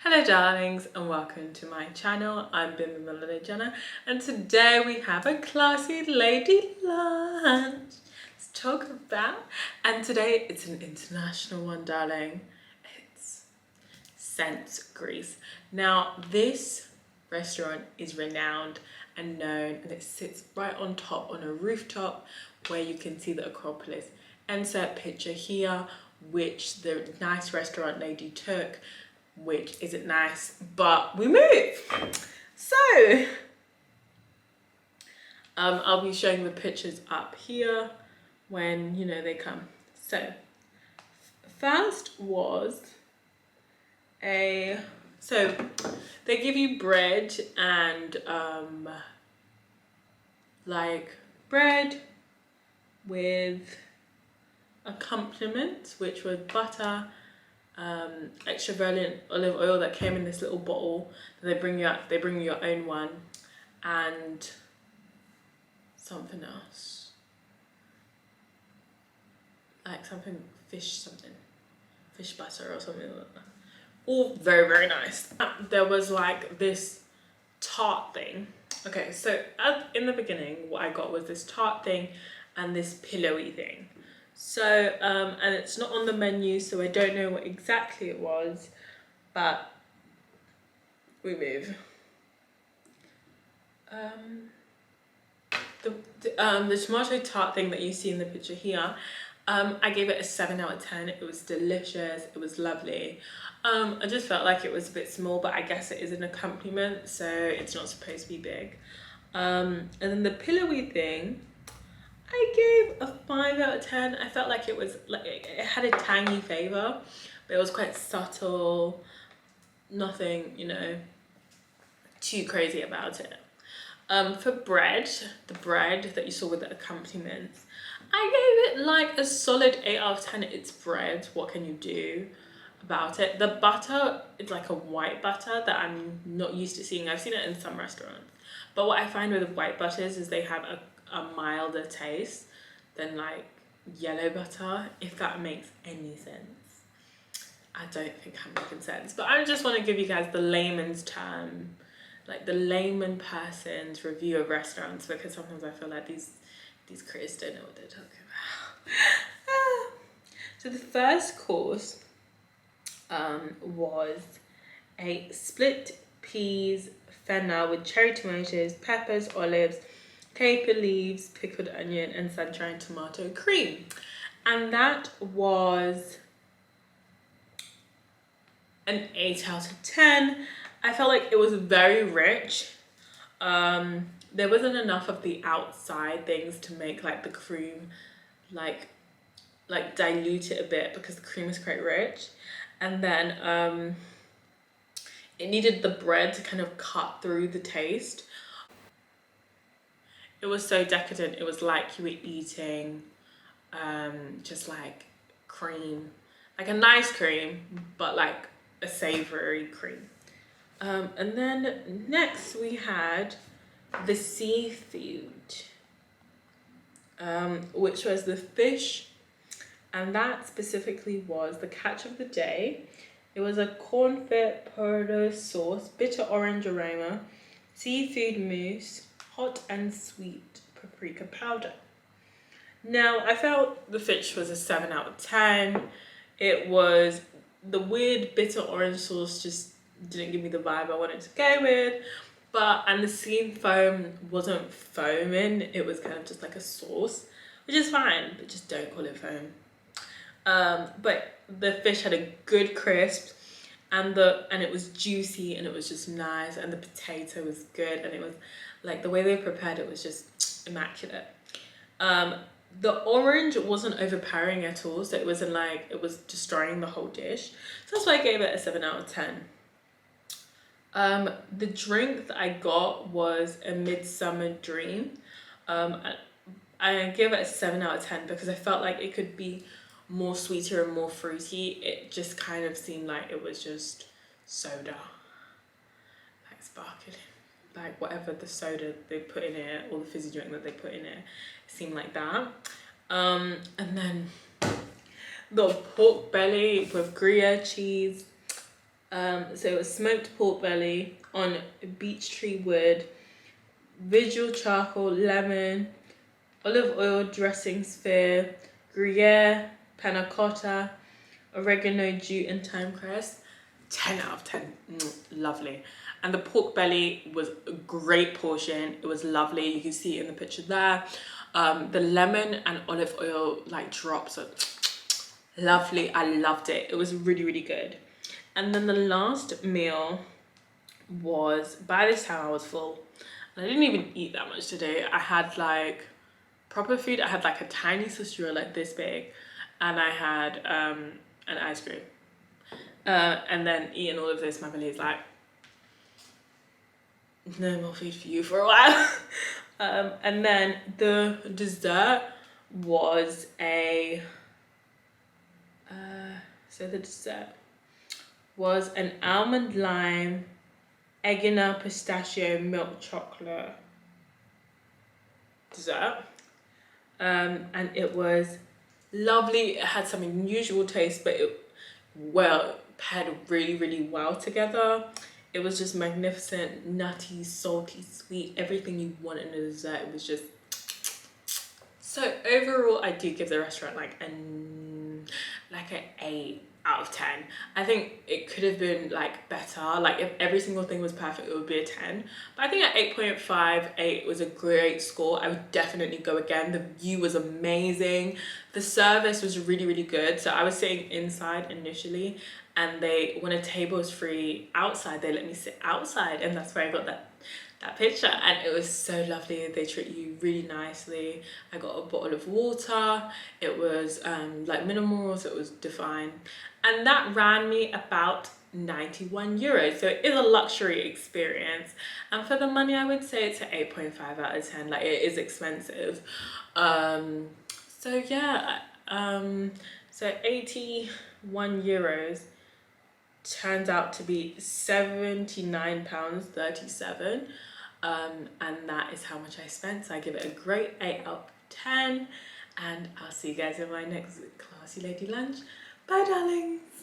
Hello darlings and welcome to my channel. I'm bimbim.the.model and today we have a classy lady lunch. Let's talk about, and today it's an international one, darling. It's Scent Greece. Now this restaurant is renowned and known, and it sits right on top on a rooftop where you can see the Acropolis. Insert picture here, which the nice restaurant lady took, which isn't nice, but we move. So I'll be showing the pictures up here when they come. So first was so they give you bread and like bread with accompaniment, which was butter, extra virgin olive oil that came in this little bottle. They bring you your own one, and something else, like fish butter or something like that. All very, very nice. There was like this tart thing. Okay, so in the beginning what I got was this tart thing and this pillowy thing. So and it's not on the menu, so I don't know what exactly it was, but we move. The tomato tart thing that you see in the picture here, I gave it a 7 out of 10. It was delicious, it was lovely. I just felt like it was a bit small, but I guess it is an accompaniment, so it's not supposed to be big. And then the pillowy thing, I gave a 5 out of 10. I felt like it had a tangy flavor, but it was quite subtle. Nothing, too crazy about it. For bread, the bread that you saw with the accompaniments, I gave it like a solid 8 out of 10. It's bread. What can you do about it? The butter, it's like a white butter that I'm not used to seeing. I've seen it in some restaurants, but what I find with white butters is they have a milder taste than like yellow butter, if that makes any sense. I don't think I'm making sense, but I just want to give you guys the layman's term, like the layman person's review of restaurants, because sometimes I feel like these critics don't know what they're talking about. So the first course was a split peas fenna with cherry tomatoes, peppers, olives, caper leaves, pickled onion, and sunshine tomato cream. And that was an 8 out of 10. I felt like it was very rich. There wasn't enough of the outside things to make like the cream like dilute it a bit, because the cream is quite rich. And then it needed the bread to kind of cut through the taste. It was so decadent. It was like you were eating just like cream, like a nice cream, but like a savory cream. And then next we had the seafood, which was the fish, and that specifically was the catch of the day. It was a confit PRADA sauce, bitter orange aroma, seafood mousse, hot and sweet paprika powder. Now I felt the fish was a 7 out of 10. It was the weird bitter orange sauce, just didn't give me the vibe I wanted to go with, and the seam foam wasn't foaming. It was kind of just like a sauce, which is fine, but just don't call it foam. But the fish had a good crisp, and it was juicy, and it was just nice, and the potato was good, and it was like the way they prepared it was just immaculate. The orange wasn't overpowering at all, so it wasn't like it was destroying the whole dish. So that's why I gave it a 7 out of 10. The drink that I got was a Midsummer Dream. I gave it a 7 out of 10 because I felt like it could be more sweeter and more fruity. It just kind of seemed like it was just soda, like sparkling, like whatever the soda they put in it, or the fizzy drink that they put in it seemed like that. And then the pork belly with Gruyere cheese, So it was smoked pork belly on beech tree wood, visual charcoal, lemon, olive oil dressing sphere, Gruyere, panna cotta, oregano, jute, and thyme crest. 10 out of 10. Lovely. And the pork belly was a great portion. It was lovely. You can see it in the picture there. The lemon and olive oil like drops are lovely. I loved it. It was really, really good. And then the last meal was, by this time I was full. And I didn't even eat that much today. I had like proper food. I had like a tiny saucier like this big, and I had an ice cream. And then eating all of this, my belly's like, no more food for you for a while. And then the dessert was so the dessert was an almond lime, egginah pistachio milk chocolate dessert. And it was lovely. It had some unusual taste, but it paired really, really well together. It was just magnificent, nutty, salty, sweet, everything you want in a dessert. It was just... So overall, I do give the restaurant like an 8 out of 10. I think it could have been like better. Like if every single thing was perfect, it would be a 10. But I think at 8.58 was a great score. I would definitely go again. The view was amazing. The service was really, really good. So I was sitting inside initially, and when a table was free outside, they let me sit outside, and that's where I got that picture, and it was so lovely. They treat you really nicely. I got a bottle of water. It was like minimal, so it was divine, and that ran me about 91 euros. So it is a luxury experience, and for the money I would say it's an 8.5 out of 10. Like, it is expensive. So yeah, so 81 euros turns out to be £79.37, and that is how much I spent. So I give it a great 8 out of 10, and I'll see you guys in my next classy lady lunch. Bye, darlings.